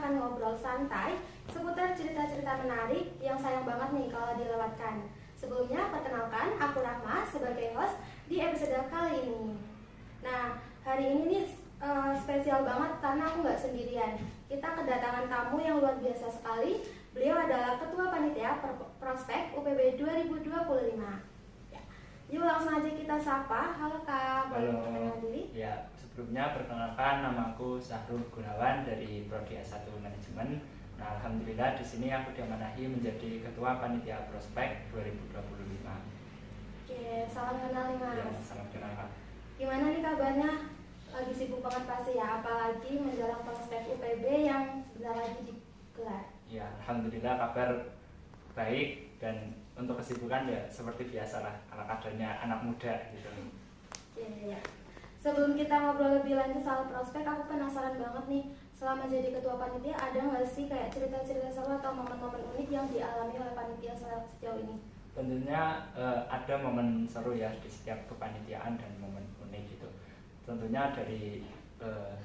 akan ngobrol santai seputar cerita-cerita menarik yang sayang banget nih kalau dilewatkan. Sebelumnya, perkenalkan, aku Rahma sebagai host di episode kali ini. Nah, hari ini nih spesial banget karena aku nggak sendirian. Kita kedatangan tamu yang luar biasa sekali. Beliau adalah Ketua Panitia Prospek UPB 2025. Ya. Yuk langsung aja kita sapa. Halo Kak, boleh perkenalkan diri? Ya, sebelumnya perkenalkan, nama aku Sahrul Gunawan dari Prodi S1 Manajemen. Nah, alhamdulillah di sini aku diamanahi menjadi Ketua Panitia Prospek 2025. Oke, salam kenal nih Mas. Ya, salam kenal Kak. Gimana nih kabarnya? Lagi sibuk banget pasti ya, apalagi menjelang prospek UPB yang sebentar lagi digelar. Ya, alhamdulillah kabar baik, dan untuk kesibukan ya seperti biasa lah, ala kadarnya anak muda gitu. Ya. Sebelum kita ngobrol lebih lanjut soal prospek, aku penasaran banget nih, selama jadi ketua panitia ada nggak sih kayak cerita-cerita seru atau momen-momen unik yang dialami oleh panitia sejauh ini? Tentunya ada momen seru ya di setiap kepanitiaan dan momen unik gitu. Tentunya dari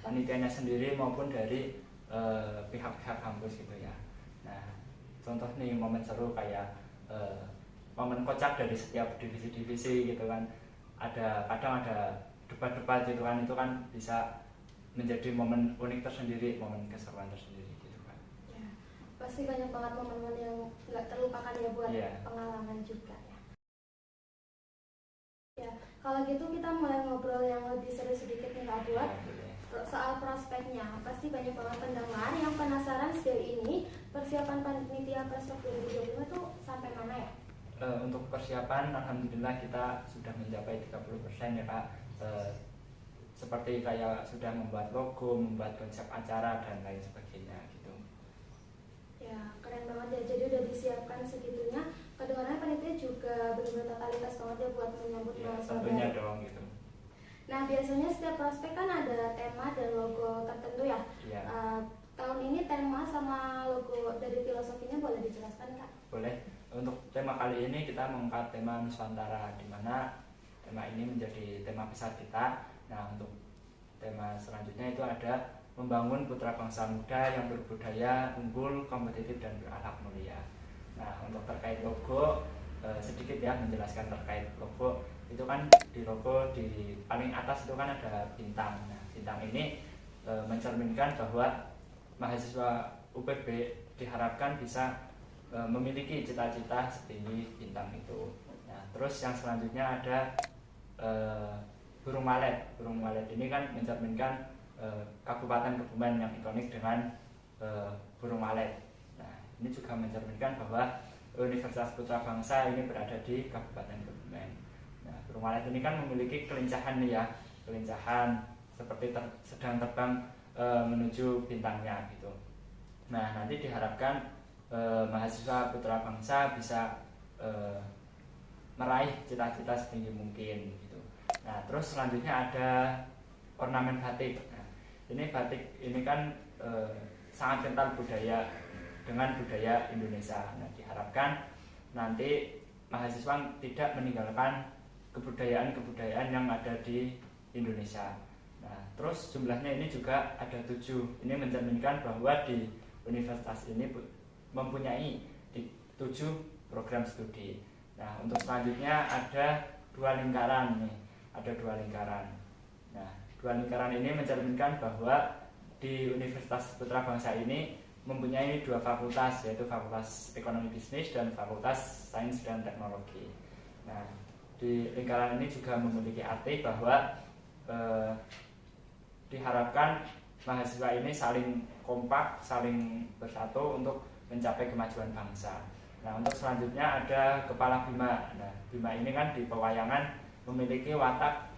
panitianya sendiri maupun dari pihak-pihak kampus gitu ya. Nah, contoh nih momen seru kayak momen kocak dari setiap divisi-divisi gitu kan. Kadang ada debat-debat gitu kan, itu kan bisa menjadi momen unik tersendiri, momen keseruan tersendiri gitu kan. Ya, pasti banyak banget momen-momen yang nggak terlupakan ya buat pengalaman juga ya. Ya, kalau gitu kita mulai ngobrol yang lebih seru sedikit nih Kak buat soal prospeknya. Pasti banyak banget pendengar yang penasaran sejauh ini persiapan panitia prospek 2025 tuh sampai mana ya? Untuk persiapan alhamdulillah kita sudah mencapai 30% ya Kak. Seperti kayak sudah membuat logo, membuat konsep acara dan lain sebagainya gitu. Ya, keren banget ya. Jadi udah disiapkan segitunya. Kedengarannya panitia juga benar-benar totalitas banget ya buat menyambut mahasiswa. Tentunya dong gitu. Nah, biasanya setiap prospek kan ada tema dan logo tertentu ya. Tahun ini tema sama logo dari filosofinya boleh dijelaskan Kak? Boleh. Untuk tema kali ini kita mengangkat tema Nusantara, di mana tema ini menjadi tema besar kita. Nah, untuk tema selanjutnya itu ada membangun putra bangsa muda yang berbudaya, unggul, kompetitif, dan berakhlak mulia. Nah, untuk terkait logo, sedikit ya menjelaskan terkait logo. Itu kan di logo di paling atas itu kan ada bintang. Nah, bintang ini mencerminkan bahwa mahasiswa UPB diharapkan bisa memiliki cita-cita setinggi bintang itu. Nah, terus yang selanjutnya ada burung walet. Burung walet ini kan mencerminkan Kabupaten Kebumen yang ikonik dengan burung walet. Nah, ini juga mencerminkan bahwa Universitas Putra Bangsa ini berada di Kabupaten Kebumen. Nah, burung walet ini kan memiliki kelincahan nih ya, kelincahan seperti sedang terbang menuju bintangnya gitu. Nah, nanti diharapkan mahasiswa Putra Bangsa bisa meraih cita-cita setinggi mungkin gitu. Nah, terus selanjutnya ada ornamen batik. Nah, ini batik ini kan sangat kental dengan budaya Indonesia. Nah, diharapkan nanti mahasiswa tidak meninggalkan kebudayaan yang ada di Indonesia. Nah, terus jumlahnya ini juga ada 7. Ini mencerminkan bahwa di universitas ini mempunyai 7 program studi. Nah, untuk selanjutnya ada 2 lingkaran nih. Ada 2 lingkaran. Nah, 2 lingkaran ini mencerminkan bahwa di Universitas Putra Bangsa ini mempunyai 2 fakultas, yaitu Fakultas Ekonomi Bisnis dan Fakultas Sains dan Teknologi. Nah, di lingkaran ini juga memiliki arti bahwa diharapkan mahasiswa ini saling kompak, saling bersatu untuk mencapai kemajuan bangsa. Nah, untuk selanjutnya ada kepala bima. Nah, bima ini kan di pewayangan memiliki watak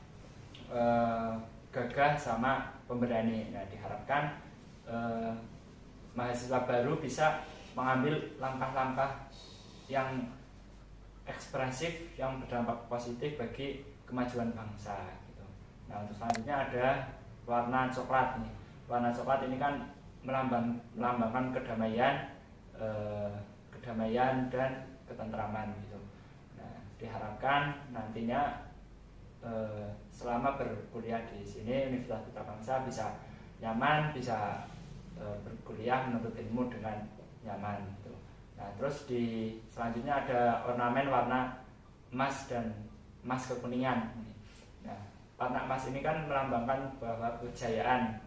gagah sama pemberani. Nah, diharapkan mahasiswa baru bisa mengambil langkah-langkah yang ekspresif yang berdampak positif bagi kemajuan bangsa gitu. Nah, untuk selanjutnya ada warna coklat nih. Warna coklat ini kan melambangkan kedamaian dan ketentraman gitu. Nah, diharapkan nantinya selama berkuliah di sini Universitas Putra Bangsa bisa nyaman, bisa berkuliah berkuliah menuntut ilmu dengan nyaman gitu. Nah, terus selanjutnya ada ornamen warna emas dan emas kekuningan. Nah, warna emas ini kan melambangkan bahwa kejayaan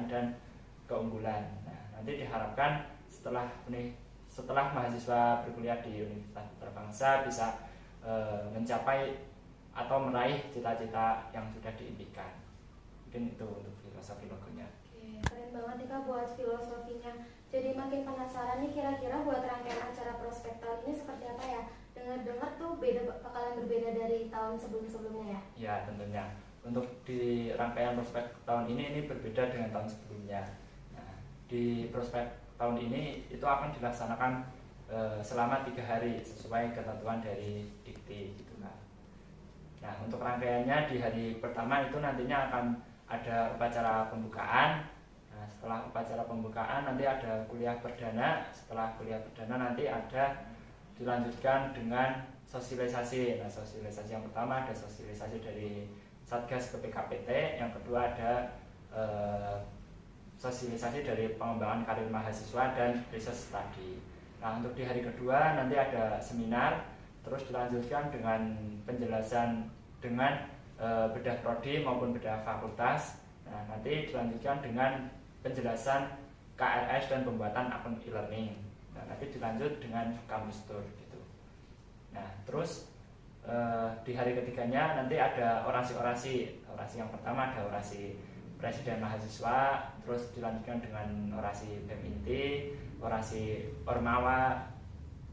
dan keunggulan. Nah, nanti diharapkan setelah mahasiswa berkuliah di Universitas Putra Bangsa bisa mencapai atau meraih cita-cita yang sudah diimpikan. Mungkin itu untuk filosofi logonya. Oke, keren banget nih Kak buat filosofinya. Jadi makin penasaran nih kira-kira buat rangkaian acara prospek tahun ini seperti apa ya? Dengar-dengar tuh bakalan berbeda dari tahun sebelum-sebelumnya ya? Ya, tentunya. Untuk di rangkaian prospek tahun ini berbeda dengan tahun sebelumnya. Nah, di prospek tahun ini itu akan dilaksanakan selama 3 hari sesuai ketentuan dari Dikti gitu kan. Nah, untuk rangkaiannya di hari pertama itu nantinya akan ada upacara pembukaan. Nah, setelah upacara pembukaan nanti ada kuliah perdana. Setelah kuliah perdana nanti ada dilanjutkan dengan sosialisasi. Nah, sosialisasi yang pertama ada sosialisasi dari Satgas BPKPT, yang kedua ada sosialisasi dari pengembangan karir mahasiswa dan research study. Nah, untuk di hari kedua nanti ada seminar, terus dilanjutkan dengan penjelasan dengan bedah prodi maupun bedah fakultas. Nah, nanti dilanjutkan dengan penjelasan KRS dan pembuatan akun e-learning. Nah, nanti dilanjut dengan kampus tour gitu. Nah, terus di hari ketiganya nanti ada orasi-orasi. Orasi yang pertama ada orasi Presiden Mahasiswa, terus dilanjutkan dengan orasi BEM Inti, orasi Ormawa,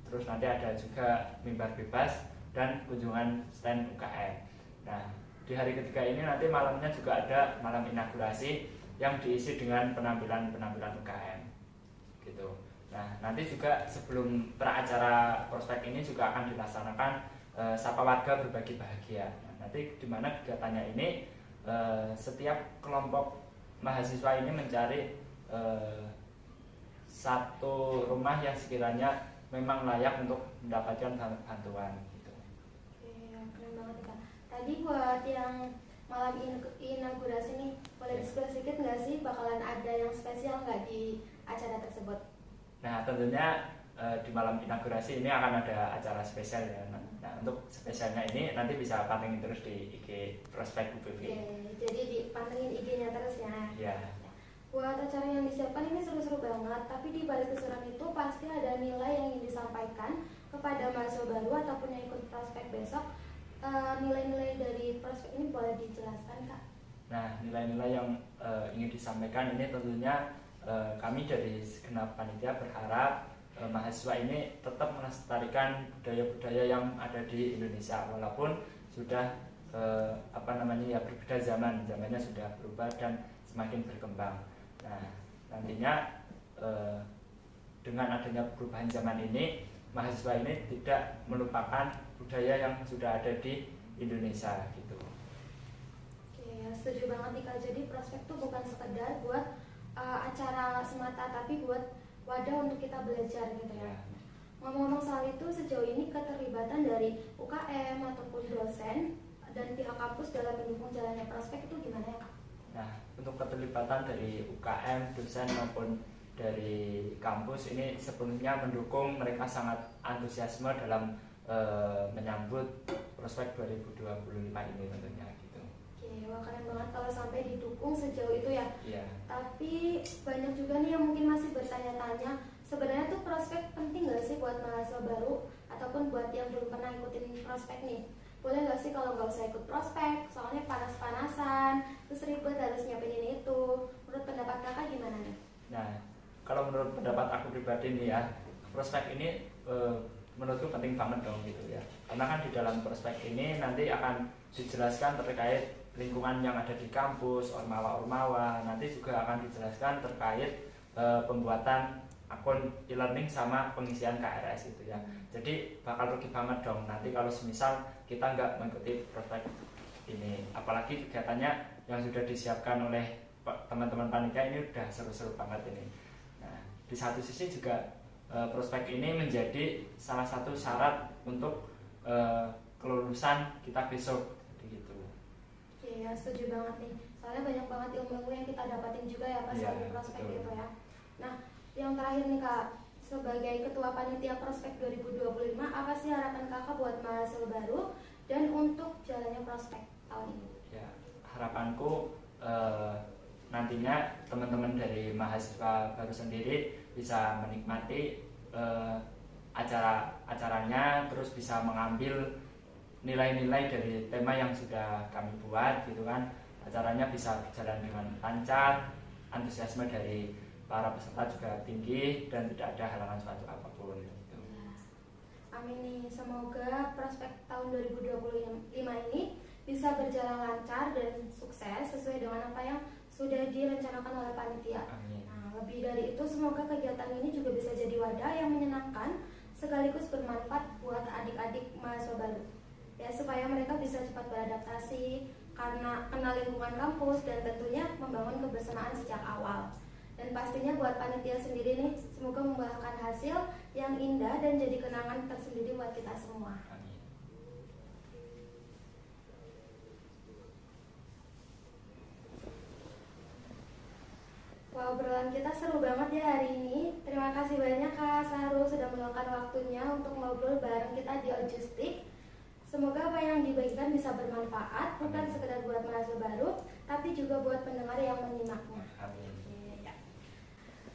terus nanti ada juga mimbar bebas dan kunjungan stand UKM. Nah, di hari ketiga ini nanti malamnya juga ada malam inaugurasi yang diisi dengan penampilan UKM gitu. Nah, nanti juga sebelum peracara prospek ini juga akan dilaksanakan sapa warga berbagi bahagia. Nah, nanti di mana kegiatannya ini setiap kelompok mahasiswa ini mencari satu rumah yang sekiranya memang layak untuk mendapatkan bantuan gitu. Oke, keren banget Kak. Tadi buat yang malam inaugurasi nih, boleh di-spill sedikit nggak sih bakalan ada yang spesial nggak di acara tersebut? Nah, tentunya di malam inaugurasi ini akan ada acara spesial ya. Nah, untuk spesialnya ini nanti bisa pantengin terus di IG Prospek UPB. Oke, jadi dipantengin IG-nya terus ya. Iya. Buat acara yang disiapkan ini seru-seru banget, tapi di balik keseruan itu pasti ada nilai yang ingin disampaikan kepada mahasiswa baru ataupun yang ikut prospek besok. Nilai-nilai dari prospek ini boleh dijelaskan Kak? Nah, nilai-nilai yang ingin disampaikan ini tentunya kami dari segenap panitia berharap mahasiswa ini tetap melestarikan budaya-budaya yang ada di Indonesia walaupun sudah berbeda zamannya sudah berubah dan semakin berkembang. Nah, nantinya dengan adanya perubahan zaman ini mahasiswa ini tidak melupakan budaya yang sudah ada di Indonesia gitu. Oke, setuju banget nih Kak. Jadi prospek itu bukan sekedar buat acara semata, tapi buat wadah untuk kita belajar gitu ya. Ngomong-ngomong soal itu, sejauh ini keterlibatan dari UKM ataupun dosen dan pihak kampus dalam mendukung jalannya prospek itu gimana ya Kak? Nah, untuk keterlibatan dari UKM, dosen maupun dari kampus ini sepenuhnya mendukung, mereka sangat antusiasme dalam menyambut prospek 2025 ini tentunya gitu. Oke, wah keren banget kalau sampai didukung sejauh itu ya. Iya. Tapi banyak juga nih yang mungkin masih bertanya-tanya, sebenarnya tuh prospek penting nggak sih buat mahasiswa baru ataupun buat yang belum pernah ikutin prospek nih? Boleh nggak sih kalau nggak usah ikut prospek, soalnya panas-panasan, terus ribet harus nyiapin ini itu. Menurut pendapat kakak gimana nih? Nah, kalau menurut pendapat aku pribadi nih ya, prospek ini menurutku penting banget dong gitu ya. Karena kan di dalam prospek ini nanti akan dijelaskan terkait lingkungan yang ada di kampus, ormawa-ormawa. Nanti juga akan dijelaskan terkait pembuatan akun e-learning sama pengisian KRS gitu ya. Jadi bakal rugi banget dong nanti kalau semisal kita nggak mengikuti prospek ini. Apalagi kegiatannya yang sudah disiapkan oleh teman-teman panitia ini udah seru-seru banget ini. Nah, di satu sisi juga prospek ini menjadi salah satu syarat untuk kelulusan kita besok gitu. Oke, ya setuju banget nih. Soalnya banyak banget ilmu-ilmu yang kita dapatin juga ya pas lagi prospek gitu ya. Nah, terakhir nih Kak, sebagai Ketua Panitia Prospek 2025, apa sih harapan Kakak buat mahasiswa baru dan untuk jalannya prospek tahun ini? Ya, harapanku nantinya teman-teman dari mahasiswa baru sendiri bisa menikmati acaranya, terus bisa mengambil nilai-nilai dari tema yang sudah kami buat gitu kan. Acaranya bisa berjalan dengan lancar, antusiasme dari para peserta juga tinggi dan tidak ada halangan suatu apapun gitu. Amin nih, semoga prospek tahun 2025 ini bisa berjalan lancar dan sukses sesuai dengan apa yang sudah direncanakan oleh panitia. Amin. Nah, lebih dari itu semoga kegiatan ini juga bisa jadi wadah yang menyenangkan sekaligus bermanfaat buat adik-adik mahasiswa baru. Ya, supaya mereka bisa cepat beradaptasi karena kenal lingkungan kampus dan tentunya membangun kebersamaan sejak awal. Dan pastinya buat panitia sendiri nih, semoga membuahkan hasil yang indah dan jadi kenangan tersendiri buat kita semua. Amin. Wow, obrolan kita seru banget ya hari ini. Terima kasih banyak Kak Sahrul sudah meluangkan waktunya untuk ngobrol bareng kita di Ojustik. Semoga apa yang dibagikan bisa bermanfaat, bukan sekedar buat mahasiswa baru, tapi juga buat pendengar yang menyimaknya. Amin.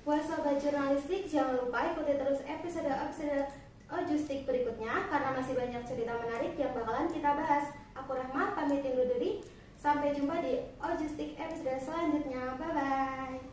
Buat sobat jurnalistik, jangan lupa ikuti terus episode Ojustik berikutnya karena masih banyak cerita menarik yang bakalan kita bahas. Aku Rahma, pamit undur diri. Sampai jumpa di Ojustik episode selanjutnya. Bye-bye.